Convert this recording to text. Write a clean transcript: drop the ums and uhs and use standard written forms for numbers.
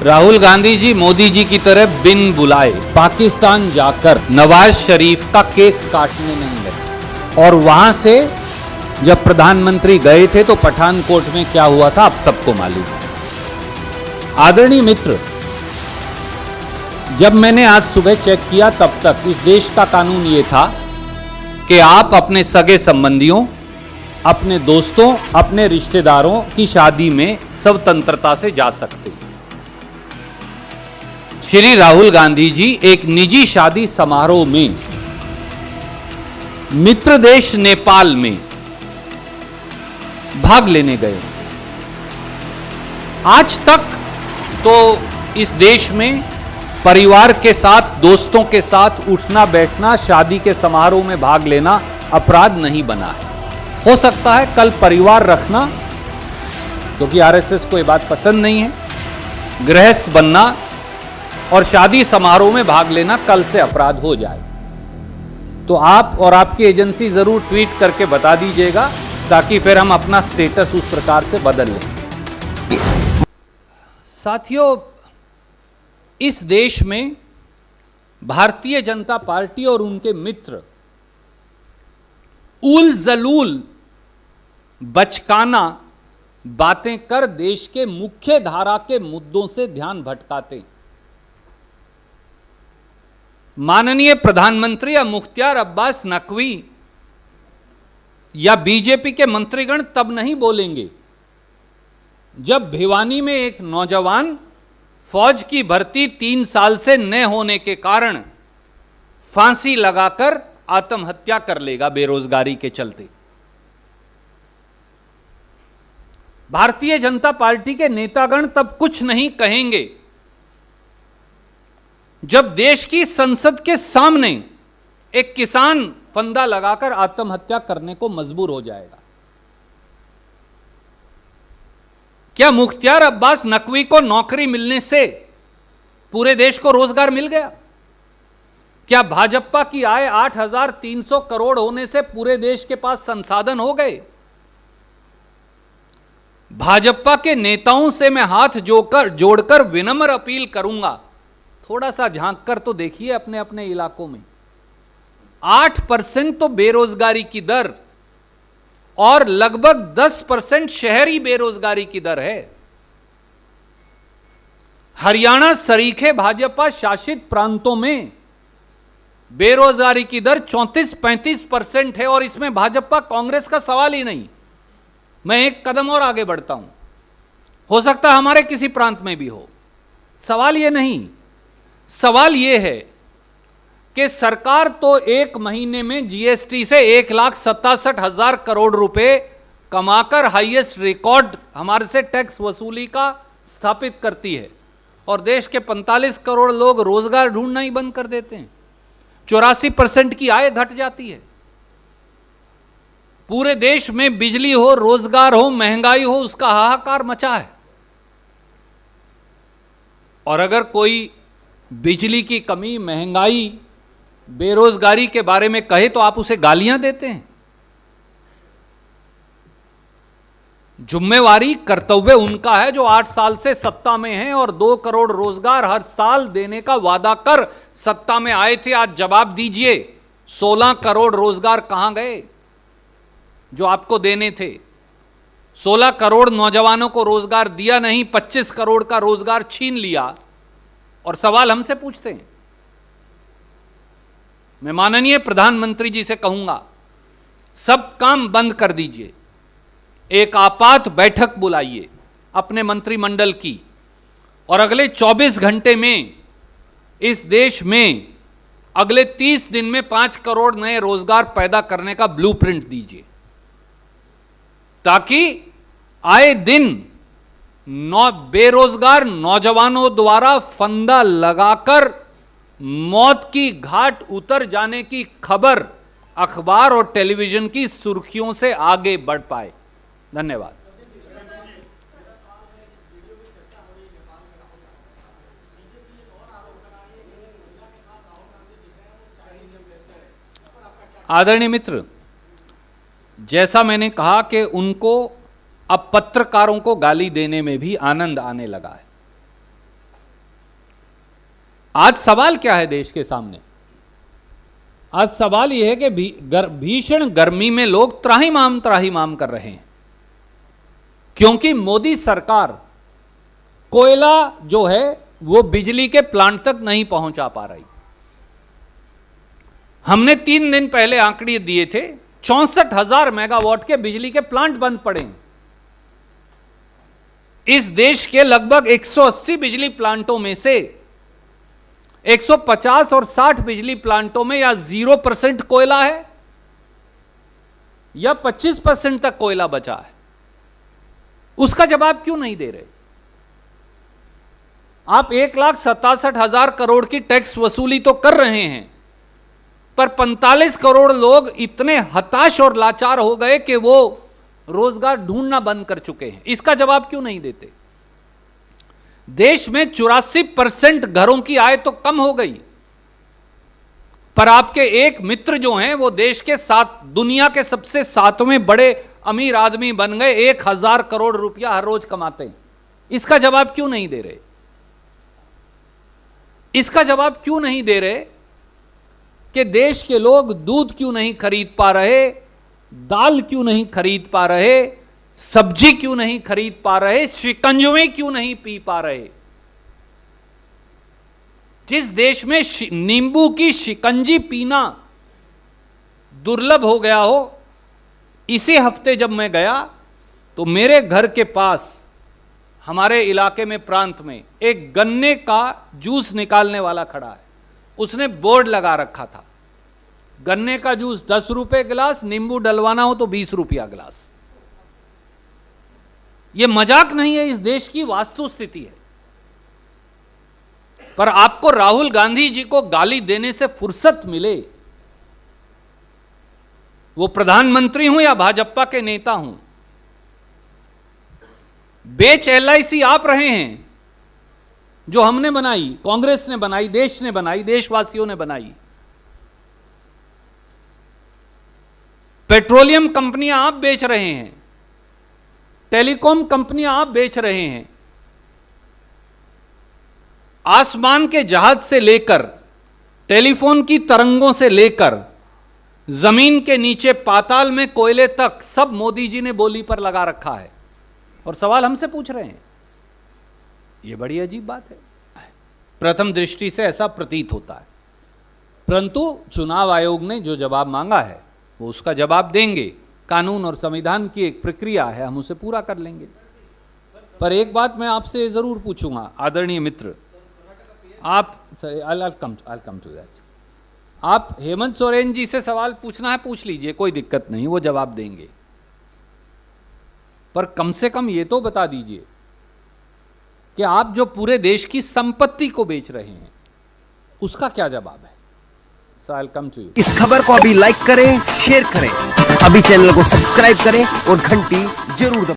राहुल गांधी जी मोदी जी की तरह बिन बुलाए पाकिस्तान जाकर नवाज शरीफ का केक काटने नहीं गए, और वहां से जब प्रधानमंत्री गए थे तो पठानकोट में क्या हुआ था आप सबको मालूम है। आदरणीय मित्र, जब मैंने आज सुबह चेक किया तब तक इस देश का कानून यह था कि आप अपने सगे संबंधियों, अपने दोस्तों, अपने रिश्तेदारों की शादी में स्वतंत्रता से जा सकते। श्री राहुल गांधी जी एक निजी शादी समारोह में मित्र देश नेपाल में भाग लेने गए। आज तक तो इस देश में परिवार के साथ, दोस्तों के साथ उठना बैठना, शादी के समारोह में भाग लेना अपराध नहीं बना है। हो सकता है कल परिवार रखना, क्योंकि आरएसएस को यह बात पसंद नहीं है, गृहस्थ बनना और शादी समारोह में भाग लेना कल से अपराध हो जाए। तो आप और आपकी एजेंसी जरूर ट्वीट करके बता दीजिएगा, ताकि फिर हम अपना स्टेटस उस प्रकार से बदल लें। साथियों, इस देश में भारतीय जनता पार्टी और उनके मित्र उल जलूल बचकाना बातें कर देश के मुख्य धारा के मुद्दों से ध्यान भटकाते। माननीय प्रधानमंत्री या मुख्तार अब्बास नकवी या बीजेपी के मंत्रीगण तब नहीं बोलेंगे जब भिवानी में एक नौजवान फौज की भर्ती 3 साल से न होने के कारण फांसी लगाकर आत्महत्या कर लेगा बेरोजगारी के चलते। भारतीय जनता पार्टी के नेतागण तब कुछ नहीं कहेंगे जब देश की संसद के सामने एक किसान फंदा लगाकर आत्महत्या करने को मजबूर हो जाएगा। क्या मुख्तार अब्बास नकवी को नौकरी मिलने से पूरे देश को रोजगार मिल गया? क्या भाजपा की आय 8,300 करोड़ होने से पूरे देश के पास संसाधन हो गए? भाजपा के नेताओं से मैं हाथ जोड़कर विनम्र अपील करूंगा, थोड़ा सा झांक कर तो देखिए अपने अपने इलाकों में। 8% तो बेरोजगारी की दर और लगभग 10% शहरी बेरोजगारी की दर है। हरियाणा सरीखे भाजपा शासित प्रांतों में बेरोजगारी की दर 34-35% है, और इसमें भाजपा कांग्रेस का सवाल ही नहीं। मैं एक कदम और आगे बढ़ता हूं, हो सकता है हमारे किसी प्रांत में भी हो। सवाल यह नहीं, सवाल यह है कि सरकार तो एक महीने में जीएसटी से 1,67,000 करोड़ रुपए कमाकर हाईएस्ट रिकॉर्ड हमारे से टैक्स वसूली का स्थापित करती है, और देश के 45 करोड़ लोग रोजगार ढूंढना ही बंद कर देते हैं। 84% की आय घट जाती है। पूरे देश में बिजली हो, रोजगार हो, महंगाई हो, उसका हाहाकार मचा है। और अगर कोई बिजली की कमी, महंगाई, बेरोजगारी के बारे में कहे तो आप उसे गालियां देते हैं। जिम्मेवारी, कर्तव्य उनका है जो 8 साल से सत्ता में हैं और 2 करोड़ रोजगार हर साल देने का वादा कर सत्ता में आए थे। आज जवाब दीजिए, 16 करोड़ रोजगार कहां गए जो आपको देने थे? 16 करोड़ नौजवानों को रोजगार दिया नहीं, 25 करोड़ का रोजगार छीन लिया। और सवाल हमसे पूछते हैं। मैं माननीय प्रधानमंत्री जी से कहूंगा, सब काम बंद कर दीजिए, एक आपात बैठक बुलाइए अपने मंत्रिमंडल की, और अगले 24 घंटे में इस देश में अगले 30 दिन में 5 करोड़ नए रोजगार पैदा करने का ब्लूप्रिंट दीजिए, ताकि आए दिन बेरोजगार नौजवानों द्वारा फंदा लगाकर मौत की घाट उतर जाने की खबर अखबार और टेलीविजन की सुर्खियों से आगे बढ़ पाए। धन्यवाद। आदरणीय मित्र, जैसा मैंने कहा कि उनको अब पत्रकारों को गाली देने में भी आनंद आने लगा है। आज सवाल क्या है देश के सामने? आज सवाल यह है कि भीषण गर्मी में लोग त्राहिमाम कर रहे हैं, क्योंकि मोदी सरकार कोयला जो है वो बिजली के प्लांट तक नहीं पहुंचा पा रही। हमने 3 दिन पहले आंकड़े दिए थे, 64,000 मेगावाट के बिजली के प्लांट बंद पड़े हैं। इस देश के लगभग 180 बिजली प्लांटों में से 150 और 60 बिजली प्लांटों में या 0% कोयला है या 25% तक कोयला बचा है। उसका जवाब क्यों नहीं दे रहे? आप 1,67,000 करोड़ की टैक्स वसूली तो कर रहे हैं, पर 45 करोड़ लोग इतने हताश और लाचार हो गए कि वो रोजगार ढूंढना बंद कर चुके हैं। इसका जवाब क्यों नहीं देते? देश में 84% घरों की आय तो कम हो गई, पर आपके एक मित्र जो हैं वो देश के दुनिया के सबसे 7वें बड़े अमीर आदमी बन गए, 1,000 करोड़ रुपया हर रोज कमाते हैं। इसका जवाब क्यों नहीं दे रहे? इसका जवाब क्यों नहीं दे रहे कि देश के लोग दूध क्यों नहीं खरीद पा रहे, दाल क्यों नहीं खरीद पा रहे, सब्जी क्यों नहीं खरीद पा रहे, शिकंजवे क्यों नहीं पी पा रहे? जिस देश में नींबू की शिकंजी पीना दुर्लभ हो गया हो, इसी हफ्ते जब मैं गया तो मेरे घर के पास हमारे इलाके में, प्रांत में, एक गन्ने का जूस निकालने वाला खड़ा है। उसने बोर्ड लगा रखा था, गन्ने का जूस 10 रुपए गिलास, नींबू डलवाना हो तो 20 रुपया गिलास। यह मजाक नहीं है, इस देश की वास्तु स्थिति है। पर आपको राहुल गांधी जी को गाली देने से फुर्सत मिले, वो प्रधानमंत्री हूं या भाजपा के नेता हूं, बेच LIC आप रहे हैं, जो हमने बनाई, कांग्रेस ने बनाई, देश ने बनाई, देशवासियों ने बनाई। पेट्रोलियम कंपनियां आप बेच रहे हैं, टेलीकॉम कंपनियां आप बेच रहे हैं। आसमान के जहाज से लेकर, टेलीफोन की तरंगों से लेकर, जमीन के नीचे पाताल में कोयले तक सब मोदी जी ने बोली पर लगा रखा है, और सवाल हमसे पूछ रहे हैं। यह बड़ी अजीब बात है। प्रथम दृष्टि से ऐसा प्रतीत होता है, परंतु चुनाव आयोग ने जो जवाब मांगा है वो उसका जवाब देंगे। कानून और संविधान की एक प्रक्रिया है, हम उसे पूरा कर लेंगे। पर एक बात मैं आपसे जरूर पूछूंगा, आदरणीय मित्र, आप I'll come to that। आप हेमंत सोरेन जी से सवाल पूछना है पूछ लीजिए, कोई दिक्कत नहीं, वो जवाब देंगे। पर कम से कम ये तो बता दीजिए कि आप जो पूरे देश की संपत्ति को बेच रहे हैं उसका क्या जवाब है? So I'll come to you। इस खबर को अभी लाइक करें, शेयर करें, अभी चैनल को सब्सक्राइब करें और घंटी जरूर दबाएं।